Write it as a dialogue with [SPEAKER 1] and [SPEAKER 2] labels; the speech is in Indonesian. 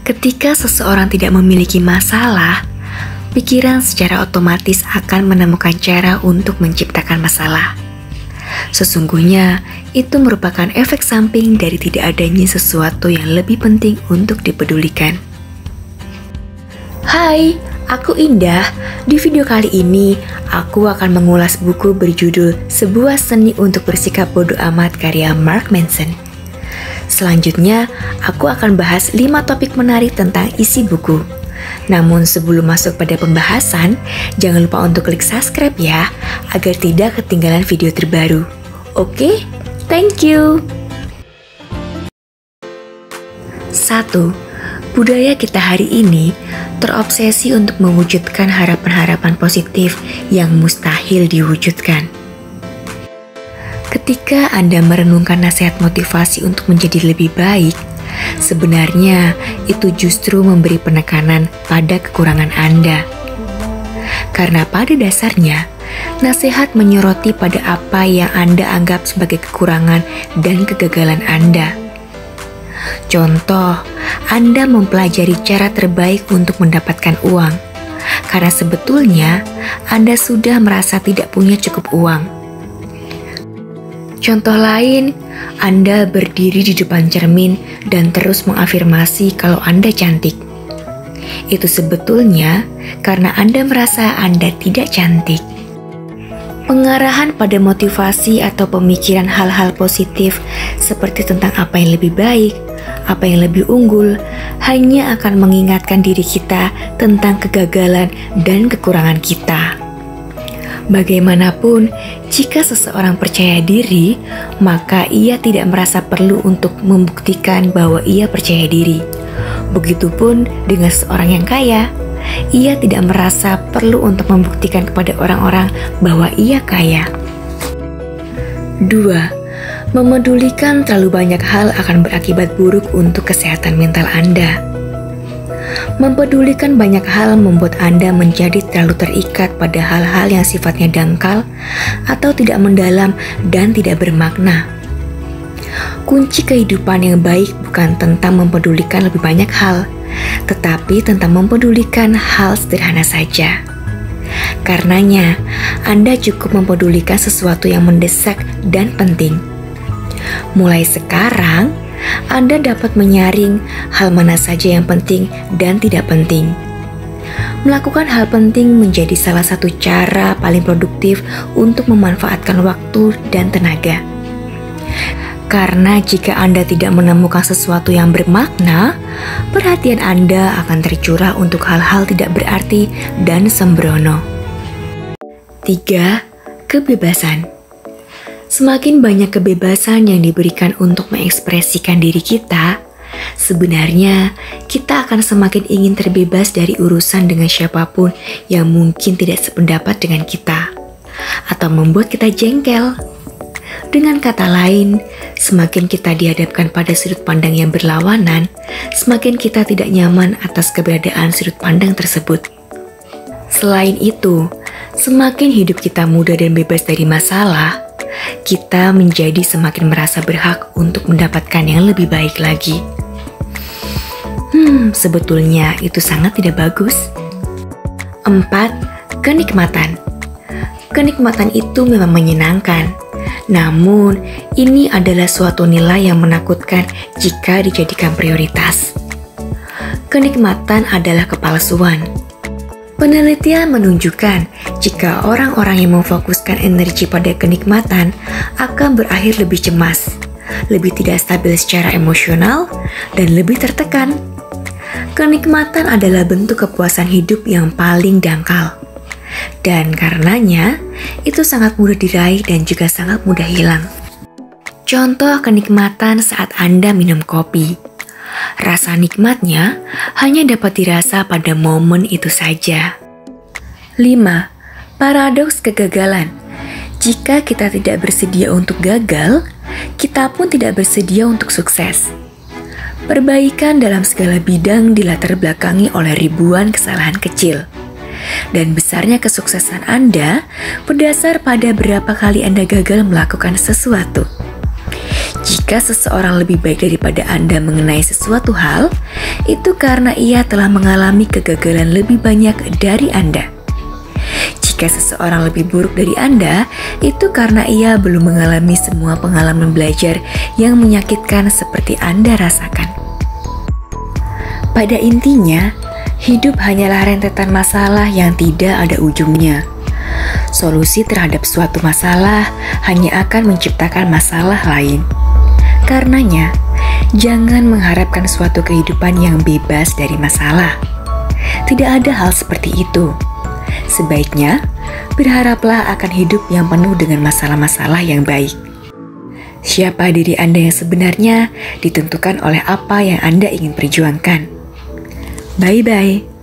[SPEAKER 1] Ketika seseorang tidak memiliki masalah, pikiran secara otomatis akan menemukan cara untuk menciptakan masalah. Sesungguhnya, itu merupakan efek samping dari tidak adanya sesuatu yang lebih penting untuk dipedulikan. Hai, aku Indah. Di video kali ini, aku akan mengulas buku berjudul Sebuah Seni untuk Bersikap Bodoh Amat karya Mark Manson. Selanjutnya, aku akan bahas 5 topik menarik tentang isi buku. Namun sebelum masuk pada pembahasan, jangan lupa untuk klik subscribe ya, agar tidak ketinggalan video terbaru. Oke, thank you. 1. Budaya kita hari ini terobsesi untuk mewujudkan harapan-harapan positif yang mustahil diwujudkan. Ketika Anda merenungkan nasihat motivasi untuk menjadi lebih baik, sebenarnya itu justru memberi penekanan pada kekurangan Anda. Karena pada dasarnya, nasihat menyoroti pada apa yang Anda anggap sebagai kekurangan dan kegagalan Anda. Contoh, Anda mempelajari cara terbaik untuk mendapatkan uang, karena sebetulnya Anda sudah merasa tidak punya cukup uang. Contoh lain, Anda berdiri di depan cermin dan terus mengafirmasi kalau Anda cantik. Itu sebetulnya karena Anda merasa Anda tidak cantik. Pengarahan pada motivasi atau pemikiran hal-hal positif seperti tentang apa yang lebih baik, apa yang lebih unggul, hanya akan mengingatkan diri kita tentang kegagalan dan kekurangan kita. Bagaimanapun, jika seseorang percaya diri, maka ia tidak merasa perlu untuk membuktikan bahwa ia percaya diri. Begitupun dengan seorang yang kaya, ia tidak merasa perlu untuk membuktikan kepada orang-orang bahwa ia kaya. 2. Memedulikan terlalu banyak hal akan berakibat buruk untuk kesehatan mental Anda. Mempedulikan banyak hal membuat Anda menjadi terlalu terikat pada hal-hal yang sifatnya dangkal atau tidak mendalam dan tidak bermakna. Kunci kehidupan yang baik bukan tentang mempedulikan lebih banyak hal, tetapi tentang mempedulikan hal sederhana saja. Karenanya, Anda cukup mempedulikan sesuatu yang mendesak dan penting. Mulai sekarang, Anda dapat menyaring hal mana saja yang penting dan tidak penting. Melakukan hal penting menjadi salah satu cara paling produktif untuk memanfaatkan waktu dan tenaga. Karena jika Anda tidak menemukan sesuatu yang bermakna, perhatian Anda akan tercurah untuk hal-hal tidak berarti dan sembrono. 3. Kebebasan. Semakin banyak kebebasan yang diberikan untuk mengekspresikan diri kita, sebenarnya kita akan semakin ingin terbebas dari urusan dengan siapapun yang mungkin tidak sependapat dengan kita, atau membuat kita jengkel. Dengan kata lain, semakin kita dihadapkan pada sudut pandang yang berlawanan, semakin kita tidak nyaman atas keberadaan sudut pandang tersebut. Selain itu, semakin hidup kita mudah dan bebas dari masalah, kita menjadi semakin merasa berhak untuk mendapatkan yang lebih baik lagi. Sebetulnya itu sangat tidak bagus. 4. Kenikmatan. Kenikmatan itu memang menyenangkan, namun ini adalah suatu nilai yang menakutkan jika dijadikan prioritas. Kenikmatan adalah kepalsuan. Penelitian menunjukkan jika orang-orang yang memfokuskan energi pada kenikmatan akan berakhir lebih cemas, lebih tidak stabil secara emosional, dan lebih tertekan. Kenikmatan adalah bentuk kepuasan hidup yang paling dangkal. Dan karenanya, itu sangat mudah diraih dan juga sangat mudah hilang. Contoh kenikmatan saat Anda minum kopi. Rasa nikmatnya hanya dapat dirasa pada momen itu saja. 5. Paradoks kegagalan. Jika kita tidak bersedia untuk gagal, kita pun tidak bersedia untuk sukses. Perbaikan dalam segala bidang dilatar belakangi oleh ribuan kesalahan kecil. Dan besarnya kesuksesan Anda berdasar pada berapa kali Anda gagal melakukan sesuatu. Jika Jika seseorang lebih baik daripada Anda mengenai sesuatu hal, itu karena ia telah mengalami kegagalan lebih banyak dari Anda. Jika seseorang lebih buruk dari Anda, itu karena ia belum mengalami semua pengalaman belajar yang menyakitkan seperti Anda rasakan. Pada intinya, hidup hanyalah rentetan masalah yang tidak ada ujungnya. Solusi terhadap suatu masalah hanya akan menciptakan masalah lain. Karenanya, jangan mengharapkan suatu kehidupan yang bebas dari masalah. Tidak ada hal seperti itu. Sebaiknya, berharaplah akan hidup yang penuh dengan masalah-masalah yang baik. Siapa diri Anda yang sebenarnya ditentukan oleh apa yang Anda ingin perjuangkan. Bye-bye.